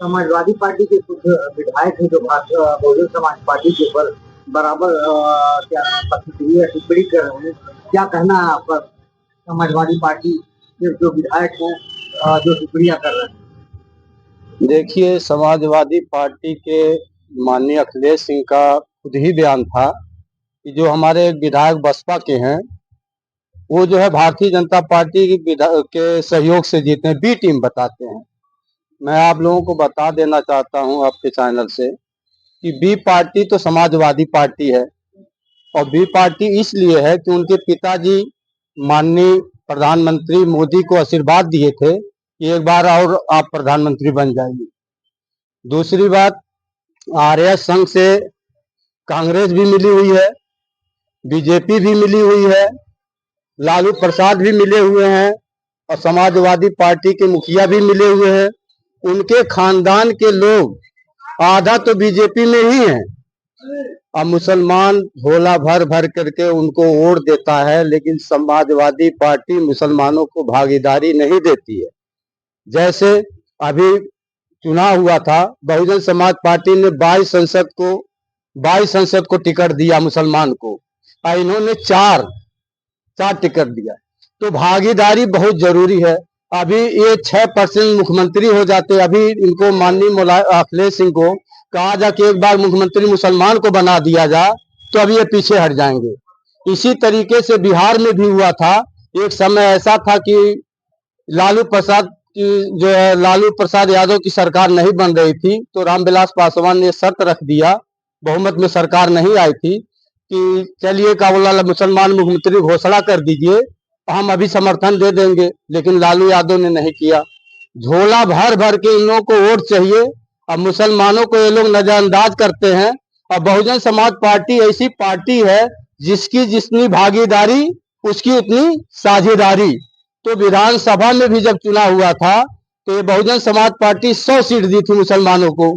Samajwadi party के कुछ विधायक हैं जो बहुजन समाज पार्टी के ऊपर बराबर क्या प्रतिक्रिया टिप्पणी कर रहे हैं। क्या कहना है आपका समाजवादी पार्टी के जो विधायक हैं जो टिप्पणियां कर रहे हैं? देखिए, समाजवादी पार्टी के माननीय अखिलेश सिंह का खुद ही बयान था कि जो हमारे विधायक बसपा के हैं वो जो है भारतीय जनता पार्टी के सहयोग से जीते हैं, बी टीम बताते हैं। मैं आप लोगों को बता देना चाहता हूं आपके चैनल से कि बी पार्टी तो समाजवादी पार्टी है, और बी पार्टी इसलिए है कि उनके पिताजी माननीय प्रधानमंत्री मोदी को आशीर्वाद दिए थे कि एक बार और आप प्रधानमंत्री बन जाएंगे। दूसरी बात, आर्य संघ से कांग्रेस भी मिली हुई है, बीजेपी भी मिली हुई है, लालू प्रसाद भी मिले हुए हैं और समाजवादी पार्टी के मुखिया भी मिले हुए हैं। उनके खानदान के लोग आधा तो बीजेपी में ही हैं। अब मुसलमान झोला भर भर करके उनको वोट देता है, लेकिन समाजवादी पार्टी मुसलमानों को भागीदारी नहीं देती है। जैसे अभी चुनाव हुआ था, बहुजन समाज पार्टी ने 22 संसद को टिकट दिया मुसलमान को, और इन्होंने चार टिकट दिया। तो भागीदारी बहुत जरूरी है। अभी ये 6% मुख्यमंत्री हो जाते, अभी इनको माननीय अखिलेश सिंह को कहा जा कि एक बार मुख्यमंत्री मुसलमान को बना दिया जा, तो अभी ये पीछे हट जाएंगे। इसी तरीके से बिहार में भी हुआ था। एक समय ऐसा था कि लालू प्रसाद यादव की सरकार नहीं बन रही थी, तो रामविलास पासवान ने शर्त रख दिया, बहुमत में सरकार नहीं आई थी, कि चलिए का बोला मुसलमान मुख्यमंत्री घोषणा कर दीजिए, हम अभी समर्थन दे देंगे। लेकिन लालू यादव ने नहीं किया। झोला भर भर के इन लोगों को वोट चाहिए, अब मुसलमानों को ये लोग नजरअंदाज करते हैं। और बहुजन समाज पार्टी ऐसी पार्टी है जिसकी जितनी भागीदारी उसकी उतनी साझेदारी। तो विधानसभा में भी जब चुनाव हुआ था तो ये बहुजन समाज पार्टी 100 सीट दी थी मुसलमानों को,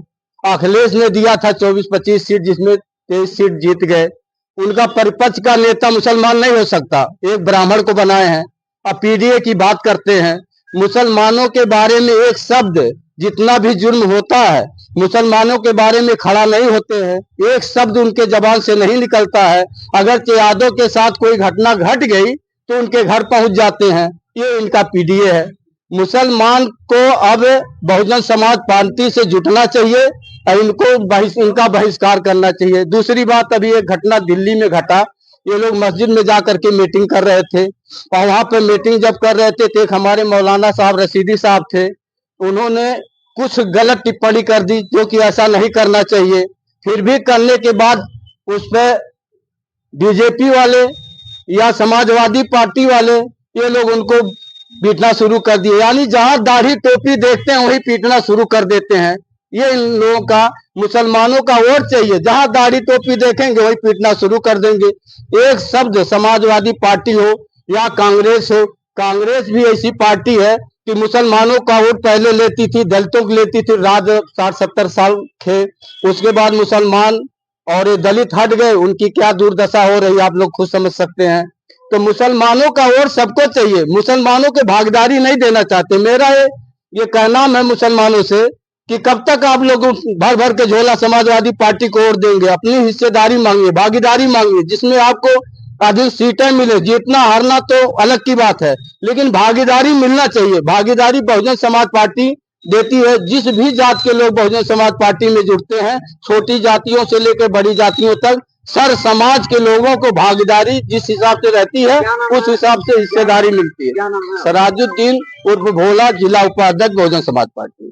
अखिलेश ने दिया था 24-25 सीट, जिसमें 23 सीट जीत गए। उनका परिपक्ष का नेता मुसलमान नहीं हो सकता, एक ब्राह्मण को बनाए हैं। अब पीडीए की बात करते हैं, मुसलमानों के बारे में एक शब्द, जितना भी जुर्म होता है मुसलमानों के बारे में खड़ा नहीं होते हैं, एक शब्द उनके जबान से नहीं निकलता है। अगर यादव के साथ कोई घटना घट गई तो उनके घर पहुंच जाते हैं। ये इनका पीडीए है। मुसलमान को अब बहुजन समाज पार्टी से जुटना चाहिए और इनका बहिष्कार करना चाहिए। दूसरी बात, अभी एक घटना दिल्ली में घटा। ये लोग मस्जिद में जाकर के मीटिंग कर रहे थे, और वहां पर मीटिंग जब कर रहे थे तो एक हमारे मौलाना साहब रशीदी साहब थे, उन्होंने कुछ गलत टिप्पणी कर दी जो कि ऐसा नहीं करना चाहिए। फिर भी करने के बाद उस पर बीजेपी वाले या समाजवादी पार्टी वाले ये लोग उनको पीटना शुरू कर दिए। यानी जहां दाढ़ी टोपी देखते हैं वही पीटना शुरू कर देते हैं। ये इन लोगों का, मुसलमानों का वोट चाहिए, जहां दाढ़ी टोपी देखेंगे वही पीटना शुरू कर देंगे। एक शब्द समाजवादी पार्टी हो या कांग्रेस हो, कांग्रेस भी ऐसी पार्टी है कि मुसलमानों का वोट पहले लेती थी, दलितों को लेती थी, राज 60-70 साल थे। उसके बाद मुसलमान और ये दलित हट गए, उनकी क्या दुर्दशा हो रही आप लोग खुद समझ सकते हैं। तो मुसलमानों का वोट सबको चाहिए, मुसलमानों के भागीदारी नहीं देना चाहते। मेरा ये कहना है मुसलमानों से कि कब तक आप लोग भर भर के झोला समाजवादी पार्टी को वोट देंगे? अपनी हिस्सेदारी मांगिए, भागीदारी मांगिए, जिसमें आपको अधिक सीटें मिले। जीतना हारना तो अलग की बात है, लेकिन भागीदारी मिलना चाहिए। भागीदारी बहुजन समाज पार्टी देती है। जिस भी जात के लोग बहुजन समाज पार्टी में जुड़ते हैं, छोटी जातियों से लेकर बड़ी जातियों तक, सर समाज के लोगों को भागीदारी जिस हिसाब से रहती है उस हिसाब से हिस्सेदारी मिलती है। सराजुद्दीन उर्फ भोला, जिला उपाध्यक्ष बहुजन समाज पार्टी।